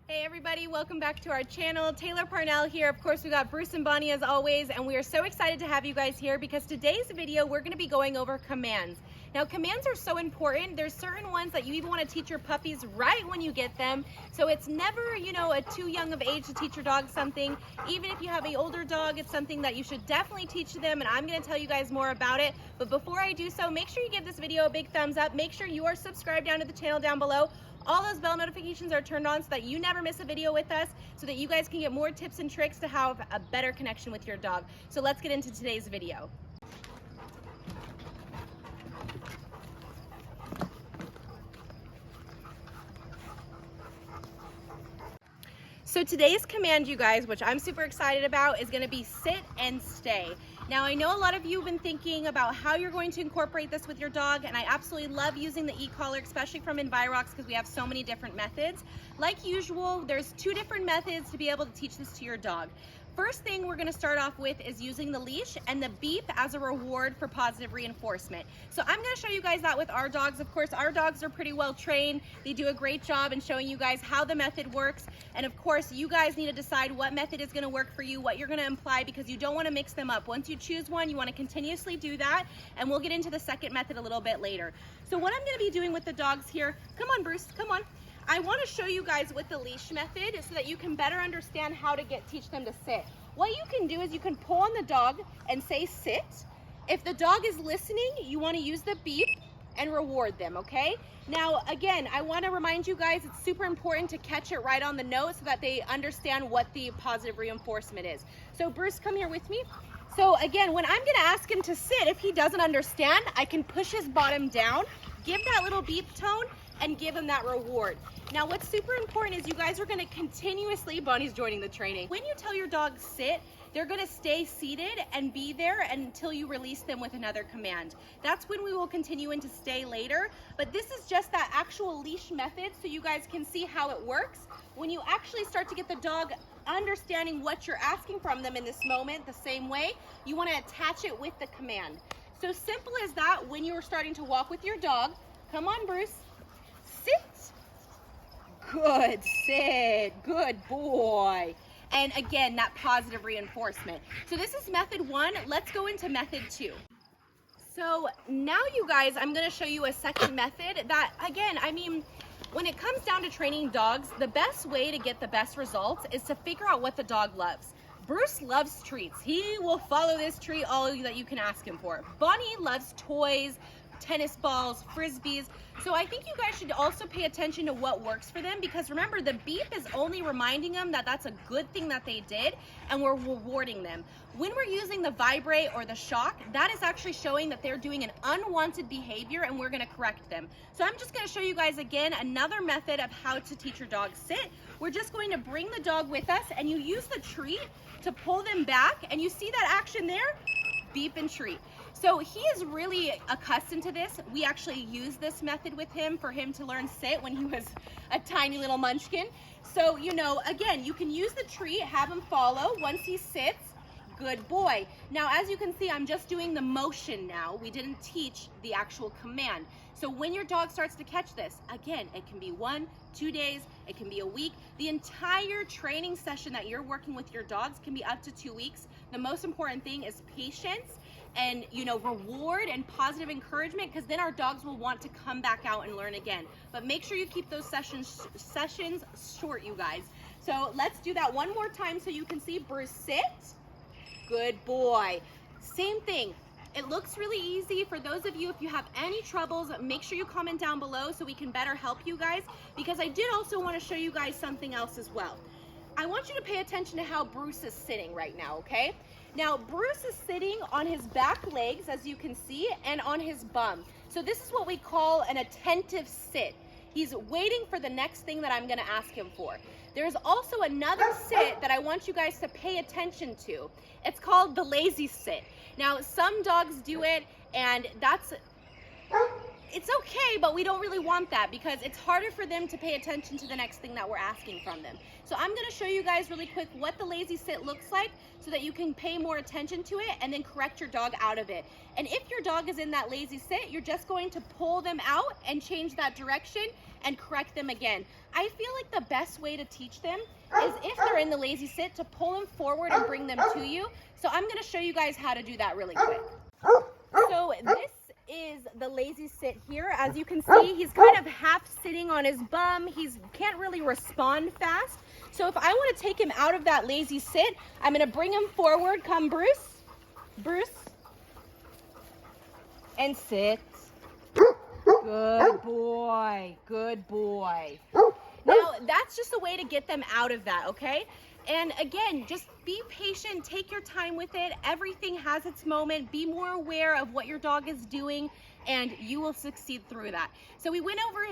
Hey everybody, welcome back to our channel. Taylor Parnell here. Of course, we got Bruce and Bonnie as always, and we are so excited to have you guys here because today's video, we're gonna be going over commands. Now, commands are so important. There's certain ones that you even wanna teach your puppies right when you get them. So it's never, a too young of age to teach your dog something. Even if you have an older dog, it's something that you should definitely teach them, and I'm gonna tell you guys more about it. But before I do so, make sure you give this video a big thumbs up. Make sure you are subscribed down to the channel down below. All those bell notifications are turned on so that you never miss a video with us, so that you guys can get more tips and tricks to have a better connection with your dog. So let's get into today's video. So today's command, you guys, which I'm super excited about, is gonna be sit and stay. Now, I know a lot of you have been thinking about how you're going to incorporate this with your dog, and I absolutely love using the e-collar, especially from Envirox, because we have so many different methods. Like usual, there's two different methods to be able to teach this to your dog. First thing we're gonna start off with is using the leash and the beep as a reward for positive reinforcement. So I'm gonna show you guys that with our dogs. Of course, our dogs are pretty well trained. They do a great job in showing you guys how the method works. And of course, you guys need to decide what method is gonna work for you, what you're gonna imply, because you don't wanna mix them up. Once you choose one, you wanna continuously do that. And we'll get into the second method a little bit later. So what I'm gonna be doing with the dogs here, come on, Bruce, come on. I want to show you guys with the leash method so that you can better understand how to teach them to sit. What you can do is you can pull on the dog and say sit. If the dog is listening, you want to use the beep and reward them, okay? Now, again, I want to remind you guys it's super important to catch it right on the note so that they understand what the positive reinforcement is. So Bruce, come here with me. So again, when I'm going to ask him to sit, if he doesn't understand, I can push his bottom down, give that little beep tone, and give him that reward. Now, what's super important is you guys are gonna continuously, Bonnie's joining the training. When you tell your dog sit, they're gonna stay seated and be there until you release them with another command. That's when we will continue into stay later, but this is just that actual leash method so you guys can see how it works. When you actually start to get the dog understanding what you're asking from them in this moment the same way, you wanna attach it with the command. So simple as that, when you're starting to walk with your dog, come on, Bruce. Sit. Good, sit, good boy. And again, that positive reinforcement. So this is method one. Let's go into method two. So now you guys, I'm gonna show you a second method that, again, when it comes down to training dogs, the best way to get the best results is to figure out what the dog loves. Bruce loves treats. He will follow this treat all that you can ask him for. Bonnie loves toys, tennis balls, frisbees. So I think you guys should also pay attention to what works for them, because remember, the beep is only reminding them that that's a good thing that they did, and we're rewarding them. When we're using the vibrate or the shock, that is actually showing that they're doing an unwanted behavior, and we're gonna correct them. So I'm just gonna show you guys again another method of how to teach your dog sit. We're just going to bring the dog with us, and you use the treat to pull them back, and you see that action there? Beep and treat. So he is really accustomed to this. We actually used this method with him for him to learn sit when he was a tiny little munchkin. So, again, you can use the treat, have him follow. Once he sits, good boy. Now, as you can see, I'm just doing the motion now. We didn't teach the actual command. So when your dog starts to catch this, again, it can be 1, 2 days, it can be a week. The entire training session that you're working with your dogs can be up to 2 weeks. The most important thing is patience and, reward and positive encouragement, because then our dogs will want to come back out and learn again. But make sure you keep those sessions short, you guys. So let's do that one more time so you can see. Bruce, sit. Good boy. Same thing. It looks really easy. For those of you, if you have any troubles, make sure you comment down below so we can better help you guys, because I did also want to show you guys something else as well. I want you to pay attention to how Bruce is sitting right now, okay? Now, Bruce is sitting on his back legs, as you can see, and on his bum. So this is what we call an attentive sit. He's waiting for the next thing that I'm gonna ask him for. There's also another sit that I want you guys to pay attention to. It's called the lazy sit. Now, some dogs do it, and that's it's okay, but we don't really want that because it's harder for them to pay attention to the next thing that we're asking from them. So I'm gonna show you guys really quick what the lazy sit looks like so that you can pay more attention to it and then correct your dog out of it. And if your dog is in that lazy sit, you're just going to pull them out and change that direction and correct them again. I feel like the best way to teach them is if they're in the lazy sit to pull them forward and bring them to you. So I'm gonna show you guys how to do that really quick. So this is the lazy sit here. As you can see, he's kind of half sitting on his bum. He can't really respond fast. So if I want to take him out of that lazy sit, I'm going to bring him forward. Come, Bruce. Bruce. And sit. Good boy. Good boy. Now, that's just a way to get them out of that, okay? And again, just be patient, take your time with it. Everything has its moment. Be more aware of what your dog is doing and you will succeed through that. So we went over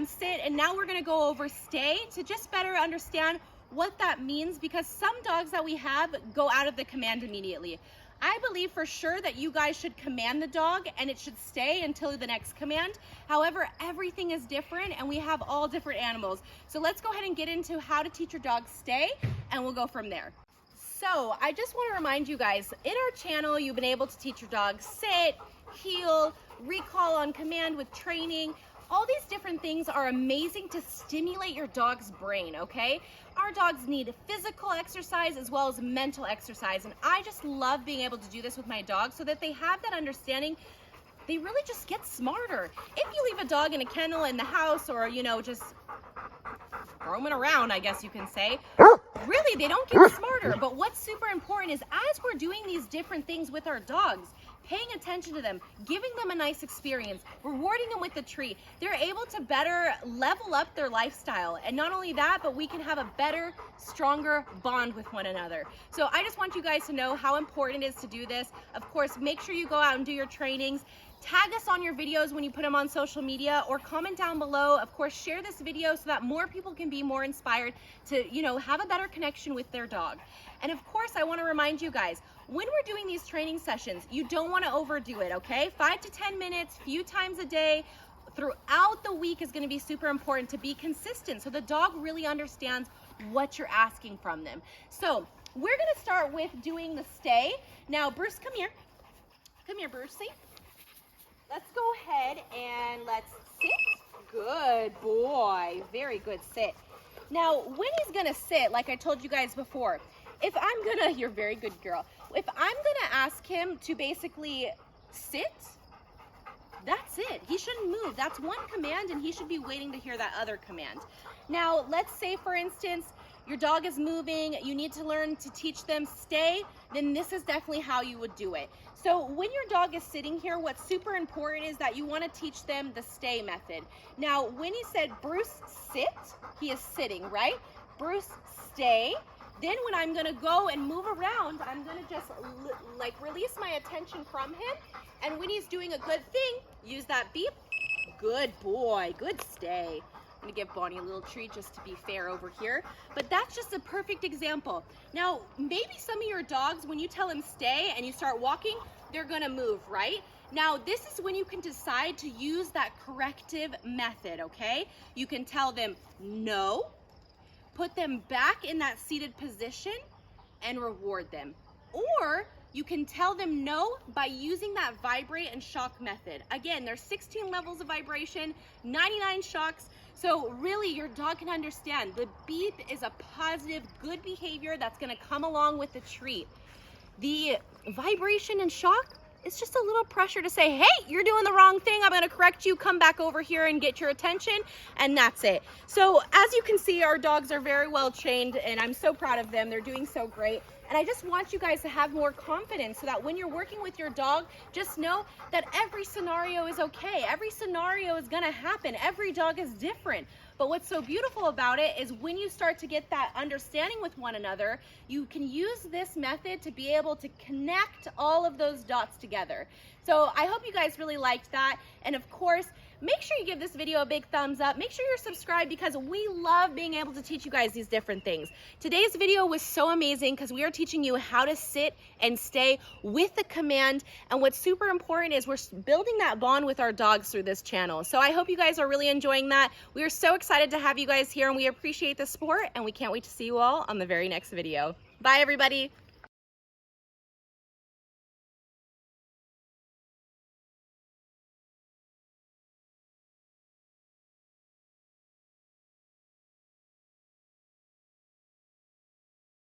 sit and now we're gonna go over stay to just better understand what that means, because some dogs that we have go out of the command immediately. I believe for sure that you guys should command the dog and it should stay until the next command. However, everything is different and we have all different animals. So let's go ahead and get into how to teach your dog stay and we'll go from there. So I just want to remind you guys, in our channel, you've been able to teach your dog sit, heel, recall on command with training. All these different things are amazing to stimulate your dog's brain, okay? Our dogs need physical exercise as well as mental exercise, and I just love being able to do this with my dogs so that they have that understanding. They really just get smarter. If you leave a dog in a kennel in the house or, you know, just roaming around, I guess you can say, really, they don't get smarter. But what's super important is as we're doing these different things with our dogs, paying attention to them, giving them a nice experience, rewarding them with a treat, they're able to better level up their lifestyle. And not only that, but we can have a better, stronger bond with one another. So I just want you guys to know how important it is to do this. Of course, make sure you go out and do your trainings. Tag us on your videos when you put them on social media, or comment down below. Of course, share this video so that more people can be more inspired to, you know, have a better connection with their dog. And of course, I want to remind you guys, when we're doing these training sessions, you don't want to overdo it, okay? 5 to 10 minutes, few times a day, throughout the week is going to be super important to be consistent so the dog really understands what you're asking from them. So we're going to start with doing the stay. Now, Bruce, come here. Come here, Brucey. Let's go ahead and let's sit. Good boy. Very good sit. Now, when he's going to sit, like I told you guys before, if I'm going to, you're a very good girl. If I'm going to ask him to basically sit, that's it. He shouldn't move. That's one command and he should be waiting to hear that other command. Now, let's say, for instance, your dog is moving, you need to learn to teach them stay, then this is definitely how you would do it. So when your dog is sitting here, what's super important is that you want to teach them the stay method. Now, when he said, Bruce, sit, he is sitting, right? Bruce, stay. Then when I'm going to go and move around, I'm going to just like release my attention from him. And when he's doing a good thing, use that beep. Good boy, good stay. I'm going to give Bonnie a little treat just to be fair over here. But that's just a perfect example. Now, maybe some of your dogs, when you tell them stay and you start walking, they're going to move, right? Now, this is when you can decide to use that corrective method, okay? You can tell them no, put them back in that seated position, and reward them. Or you can tell them no by using that vibrate and shock method. Again, there's 16 levels of vibration, 99 shocks. So really your dog can understand the beep is a positive, good behavior that's gonna come along with the treat. The vibration and shock, it's just a little pressure to say, hey, you're doing the wrong thing. I'm gonna correct you, come back over here and get your attention, and that's it. So as you can see, our dogs are very well trained and I'm so proud of them. They're doing so great. And I just want you guys to have more confidence so that when you're working with your dog, just know that every scenario is okay. Every scenario is gonna happen. Every dog is different. But what's so beautiful about it is when you start to get that understanding with one another, you can use this method to be able to connect all of those dots together. So I hope you guys really liked that. And of course, make sure you give this video a big thumbs up. Make sure you're subscribed because we love being able to teach you guys these different things. Today's video was so amazing because we are teaching you how to sit and stay with the command. And what's super important is we're building that bond with our dogs through this channel. So I hope you guys are really enjoying that. We are so excited to have you guys here and we appreciate the support and we can't wait to see you all on the very next video. Bye everybody.